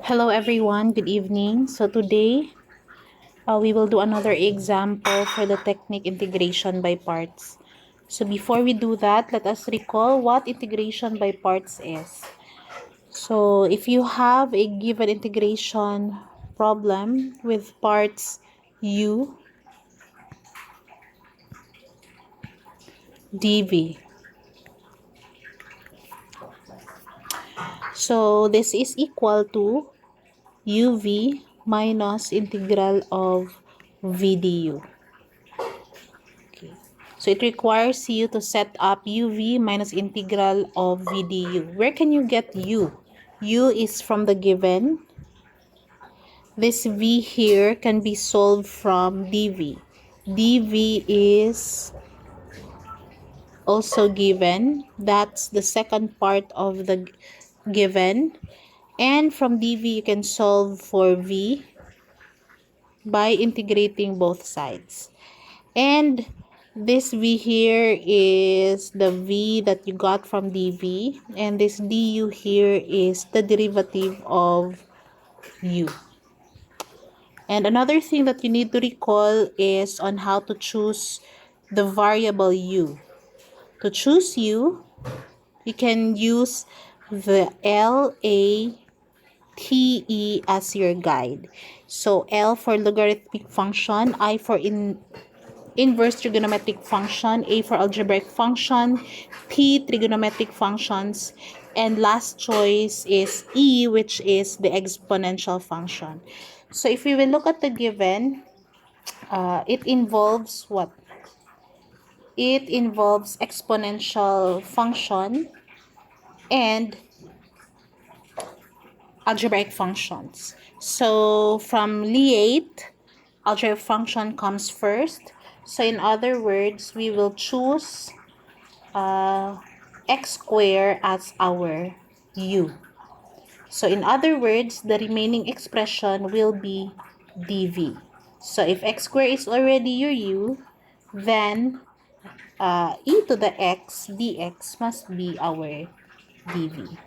Hello everyone, good evening. So today we will do another example for the technique integration by parts. So before we do that, let us recall what integration by parts is. So if you have a given integration problem with parts u dv. So this is equal to uv minus integral of v du. Okay. So it requires you to set up uv minus integral of v du. Where can you get u? U is from the given. This v here can be solved from dv. dv is also given. That's the second part of the given. And from dv you can solve for v by integrating both sides. And this v here is the v that you got from dv, and this du here is the derivative of u. And another thing that you need to recall is on how to choose the variable u. To choose u, you can use the LATE as your guide. So L for logarithmic function, I for inverse trigonometric function, A for algebraic function, T trigonometric functions, and last choice is E, which is the exponential function. So if we will look at the given, it involves what? It involves exponential function and algebraic functions. So from LEATE, algebraic function comes first. So in other words, we will choose x squared as our u. So in other words, the remaining expression will be dv. So if x squared is already your u, then e to the x dx must be our dv.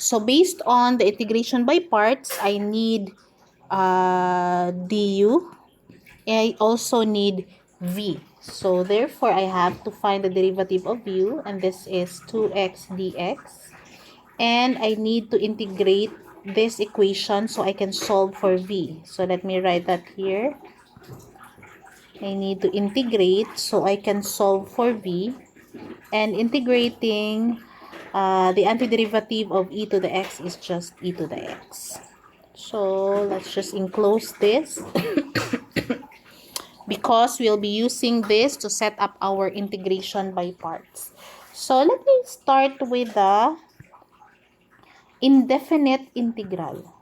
So based on the integration by parts, I need du. I also need v. So therefore, I have to find the derivative of u, and this is 2x dx. And I need to integrate this equation so I can solve for v. So let me write that here. I need to integrate so I can solve for v. And integrating the antiderivative of e to the x is just e to the x. So let's just enclose this because we'll be using this to set up our integration by parts. So let me start with the indefinite integral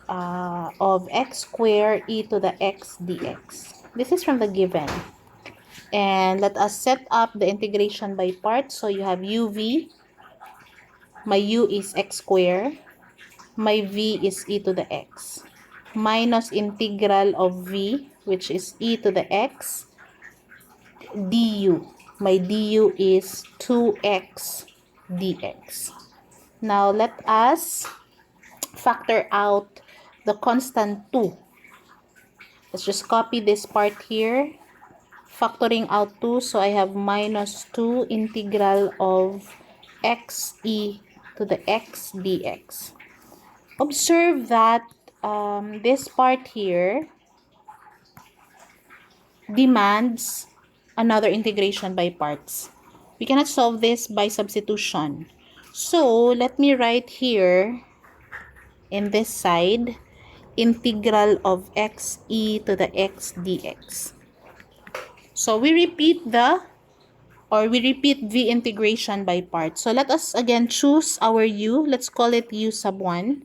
of x squared e to the x dx. This is from the given. And let us set up the integration by parts. So you have uv. My u is x squared. My v is e to the x. Minus integral of v, which is e to the x, du. My du is 2x dx. Now let us factor out the constant 2. Let's just copy this part here. Factoring out 2, so I have minus 2 integral of x e to the x dx. Observe that this part here demands another integration by parts. We cannot solve this by substitution. So let me write here in this side integral of x e to the x dx. So we repeat v integration by parts. So let us again choose our u. Let's call it u sub 1.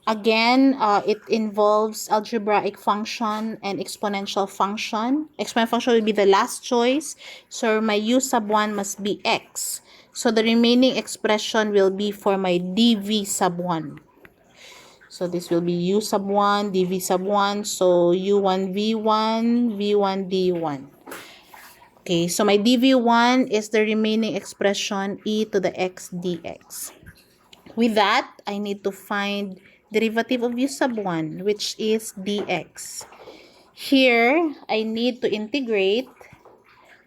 Again, it involves algebraic function and exponential function. Exponential function will be the last choice. So my u sub 1 must be x. So the remaining expression will be for my dv sub 1. So this will be u sub 1, dv sub 1. So u1 v1, v1 d1. Okay, so my dv1 is the remaining expression e to the x dx. With that, I need to find derivative of u sub 1, which is dx. Here, I need to integrate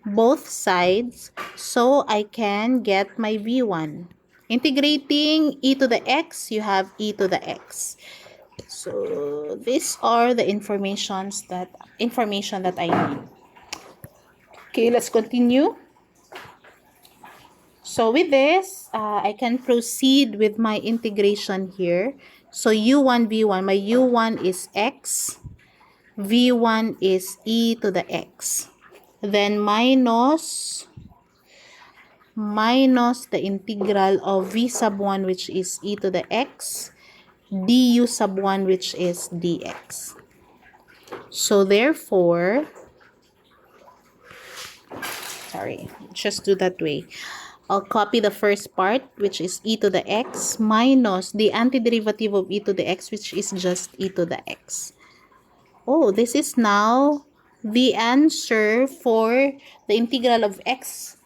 both sides so I can get my v1. Integrating e to the x, you have e to the x. So these are the information that I need. Okay, let's continue. So with this, I can proceed with my integration here. So u1, v1, my u1 is x, v1 is e to the x. Then minus the integral of v sub 1, which is e to the x, du sub 1, which is dx. So therefore, just do that way. I'll copy the first part, which is e to the x, minus the antiderivative of e to the x, which is just e to the x. Oh, this is now the answer for the integral of x,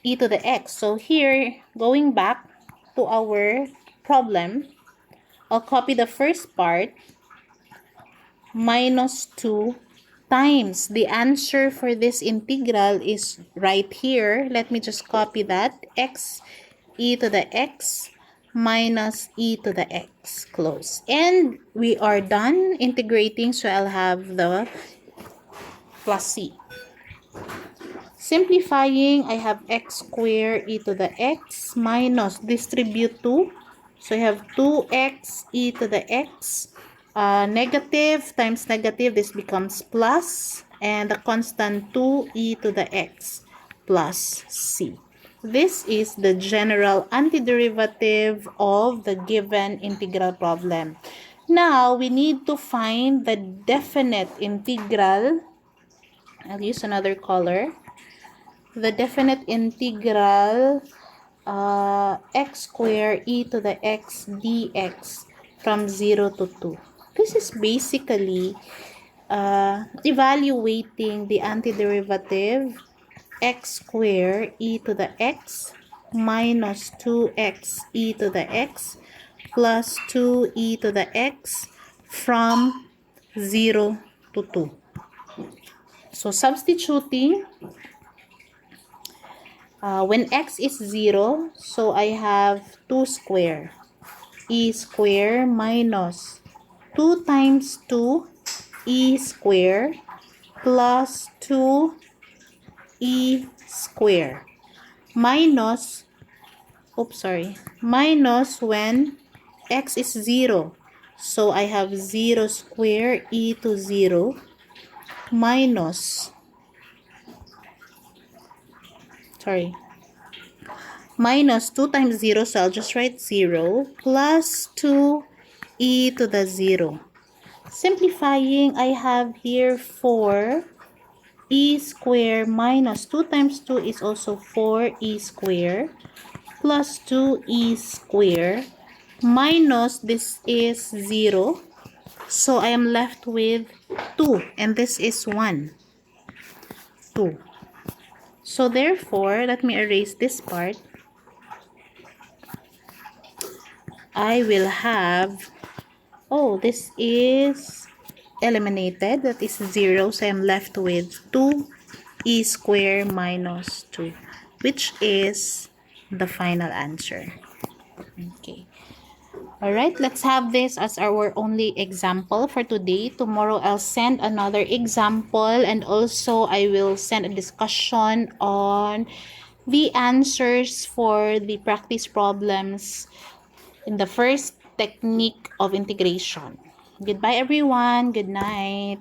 e to the x. So here, going back to our problem, I'll copy the first part, minus 2 times the answer for this integral is right here. Let me just copy that. X e to the x minus e to the x, close. And we are done integrating, so I'll have the plus c. Simplifying, I have x squared e to the x minus distribute 2. So I have 2x e to the x. Negative times negative, this becomes plus, and the constant 2e to the x plus c. This is the general antiderivative of the given integral problem. Now, we need to find the definite integral. I'll use another color. The definite integral x squared e to the x dx from 0 to 2. This is basically evaluating the antiderivative x squared e to the x minus 2x e to the x plus 2e to the x from 0 to 2. So substituting, when x is 0, so I have 2 squared. E squared minus 2 times 2 e squared plus 2 e squared minus when x is 0. So I have 0 squared e to 0 minus 2 times 0, so I'll just write 0 plus 2 e to the 0. Simplifying, I have here 4 e squared minus 2 times 2 is also 4 e squared plus 2 e squared minus this is 0. So I am left with 2, and this is 1. 2. So therefore, let me erase this part. I will have, this is eliminated, that is 0, so I'm left with 2 e squared minus 2, which is the final answer. Okay. Alright, let's have this as our only example for today. Tomorrow I'll send another example, and also I will send a discussion on the answers for the practice problems in the first technique of integration. Goodbye everyone. Good night.